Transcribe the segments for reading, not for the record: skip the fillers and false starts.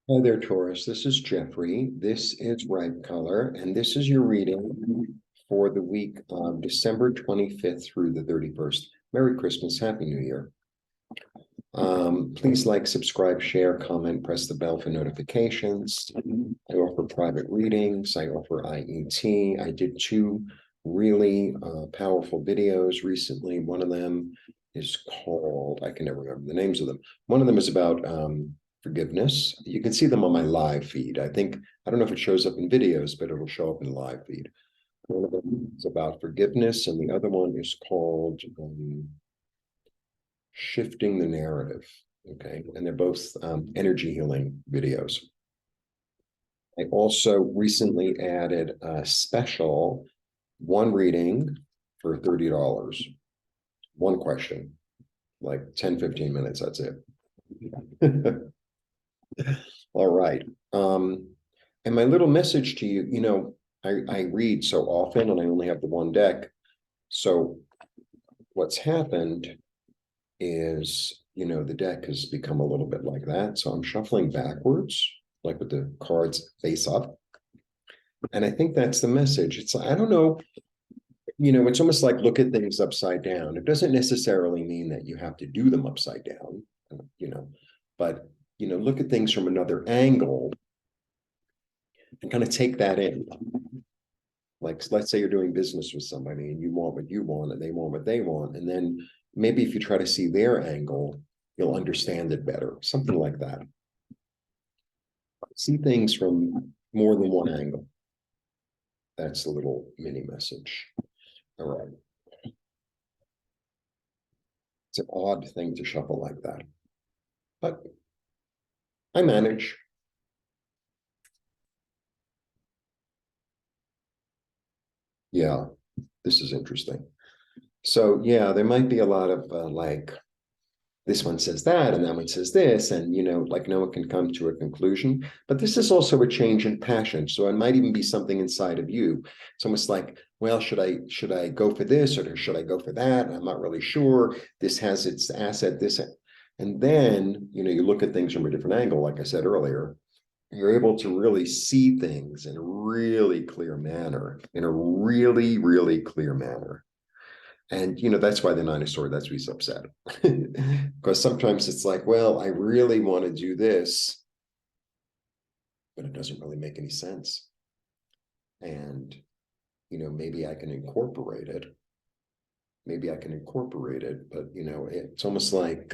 Hi there, Taurus. This is Jeffrey. This is Ripecolor, and this is your reading for the week of December 25th through the 31st. Merry Christmas, Happy New Year. Please like, subscribe, share, comment, press the bell for notifications. I offer private readings. I offer IET. I did two really powerful videos recently. One of them is called, I can never remember the names of them. One of them is about forgiveness. You can see them on my live feed. I don't know if it shows up in videos, but it'll show up in live feed. One of them is about forgiveness, and the other one is called Shifting the Narrative. Okay, and they're both energy healing videos. I also recently added a special one reading for $30. One question, like 10, 15 minutes, that's it. All right. And my little message to you, I read so often and I only have the one deck. So what's happened is, the deck has become a little bit like that. So I'm shuffling backwards, like with the cards face up. And I think that's the message. I don't know, it's almost like look at things upside down. It doesn't necessarily mean that you have to do them upside down, but, look at things from another angle and kind of take that in. Like, let's say you're doing business with somebody and you want what you want and they want what they want. And then maybe if you try to see their angle, you'll understand it better. Something like that. See things from more than one angle. That's a little mini message. All right. It's an odd thing to shuffle like that, but I manage. Yeah, this is interesting. So yeah, there might be a lot of like, this one says that, and that one says this, and like no one can come to a conclusion. But this is also a change in passion. So it might even be something inside of you. It's almost like, well, should I go for this or should I go for that? I'm not really sure. This has its asset, this, and then you look at things from a different angle, like I said earlier. You're able to really see things in a really clear manner, in a really, really clear manner. And that's why the Nine of Swords, that's why he's upset. Because sometimes it's like, well, I really want to do this, but it doesn't really make any sense. And maybe I can incorporate it. Maybe I can incorporate it, but it's almost like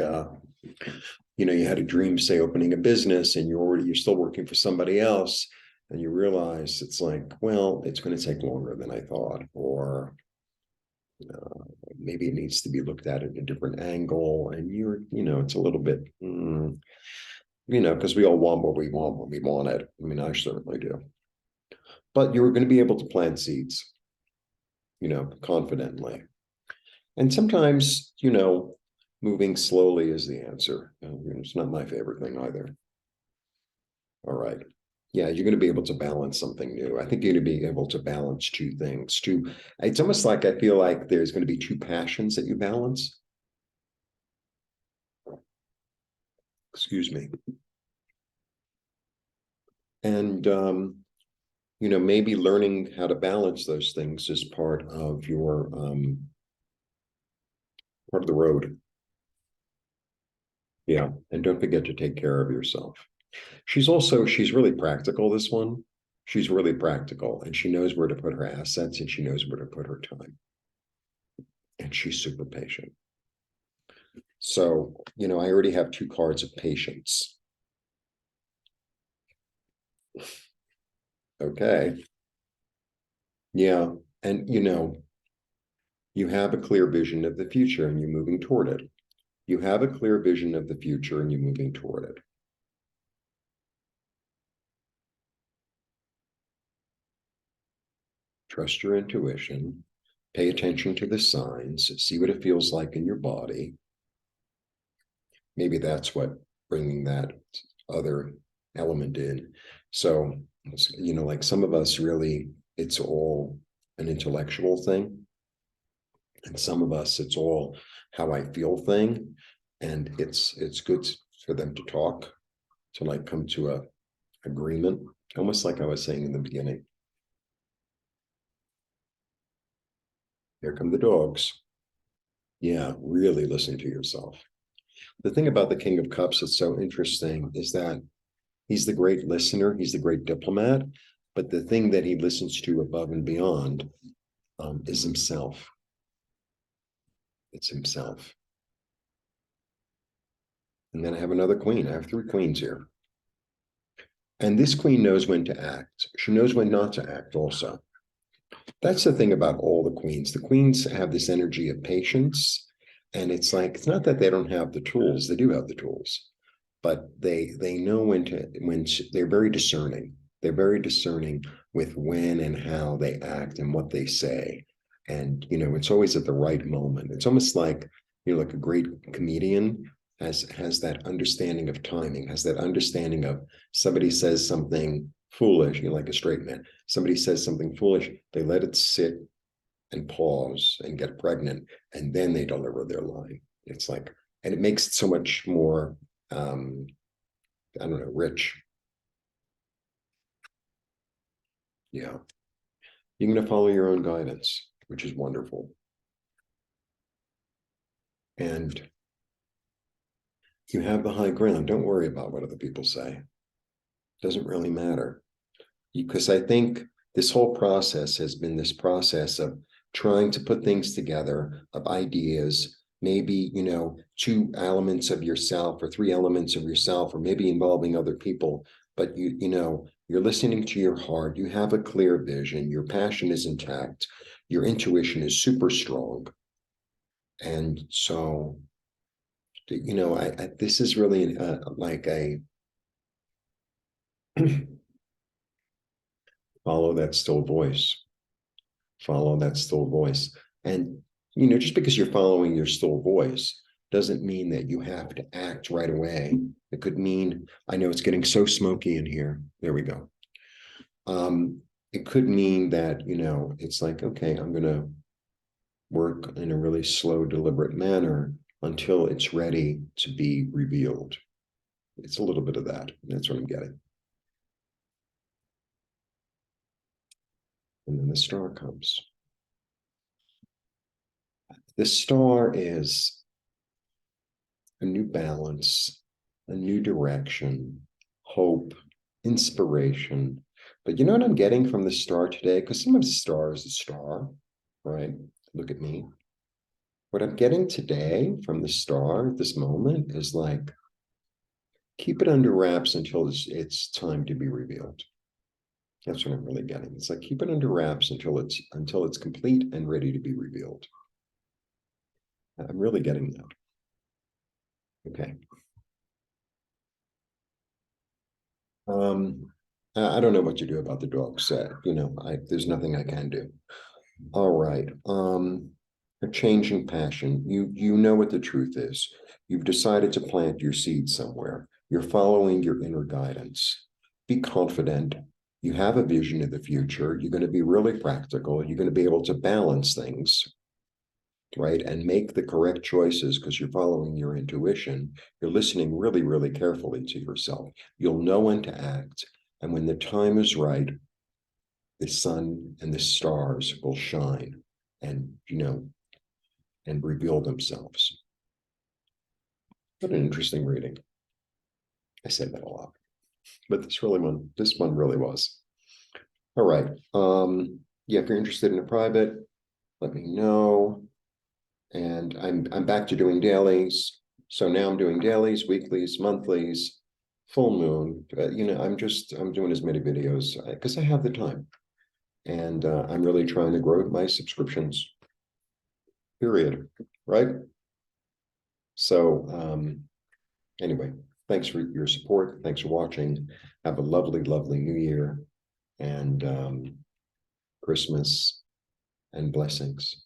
you had a dream, say opening a business, and you're still working for somebody else, and you realize it's like, well, it's going to take longer than I thought, or maybe it needs to be looked at a different angle, and it's a little bit, because we all want what we want when we want it. I mean, I certainly do. But you're going to be able to plant seeds, confidently. And sometimes, moving slowly is the answer. It's not my favorite thing either. All right. Yeah, you're going to be able to balance something new. I think you're going to be able to balance two things. It's almost like I feel like there's going to be two passions that you balance. Excuse me. And maybe learning how to balance those things is part of your part of the road. Yeah, and don't forget to take care of yourself. She's really practical, this one. She's really practical, and she knows where to put her assets, and she knows where to put her time. And she's super patient. So, I already have two cards of patience. Okay. Yeah. And, you have a clear vision of the future and you're moving toward it. You have a clear vision of the future and you're moving toward it. Trust your intuition. Pay attention to the signs. See what it feels like in your body. Maybe that's what bringing that other element in. So, like some of us really, it's all an intellectual thing. And some of us, it's all how I feel thing. And it's good for them to talk, to like come to agreement, almost like I was saying in the beginning. Here come the dogs. Yeah, really listen to yourself. The thing about the King of Cups that's so interesting is that he's the great listener, he's the great diplomat, but the thing that he listens to above and beyond is himself. It's himself. And then I have another queen. I have three queens here. And this queen knows when to act. She knows when not to act also. That's the thing about all the queens. The queens have this energy of patience. And it's like, it's not that they don't have the tools, they do have the tools, but they know they're very discerning. They're very discerning with when and how they act and what they say. And it's always at the right moment. It's almost like, like a great comedian has that understanding of timing, has that understanding of somebody says something foolish, like a straight man. Somebody says something foolish, they let it sit and pause and get pregnant, and then they deliver their line. It's like, and it makes it so much more I don't know, rich. Yeah. You're going to follow your own guidance, which is wonderful. And you have the high ground. Don't worry about what other people say. It doesn't really matter. Because I think this whole process has been this process of trying to put things together, of ideas, maybe, two elements of yourself or three elements of yourself, or maybe involving other people. But you're listening to your heart. You have a clear vision. Your passion is intact. Your intuition is super strong. And so, this is really like a follow that still voice. Follow that still voice. And, just because you're following your still voice doesn't mean that you have to act right away. It could mean, I know it's getting so smoky in here. There we go. It could mean that, it's like, okay, I'm going to work in a really slow, deliberate manner until it's ready to be revealed. It's a little bit of that. That's what I'm getting. And then the star comes. The star is a new balance, a new direction, hope, inspiration. But you know what I'm getting from the star today? Because sometimes the star is a star, right? Look at me. What I'm getting today from the star at this moment is like, keep it under wraps until it's time to be revealed. That's what I'm really getting. It's like, keep it under wraps until it's complete and ready to be revealed. I'm really getting that. Okay. I don't know what to do about the dogs. There's nothing I can do. All right. A changing passion. You know what the truth is. You've decided to plant your seed somewhere. You're following your inner guidance. Be confident. You have a vision of the future. You're going to be really practical. You're going to be able to balance things, right? And make the correct choices because you're following your intuition. You're listening really, really carefully to yourself. You'll know when to act. And when the time is right, the sun and the stars will shine and, and reveal themselves. What an interesting reading. I say that a lot, but this one really was. All right. Yeah, if you're interested in a private, let me know. And I'm back to doing dailies. So now I'm doing dailies, weeklies, monthlies, full moon. I'm doing as many videos because I have the time. And I'm really trying to grow my subscriptions, period. Right? So anyway, thanks for your support. Thanks for watching. Have a lovely, lovely new year and Christmas and blessings.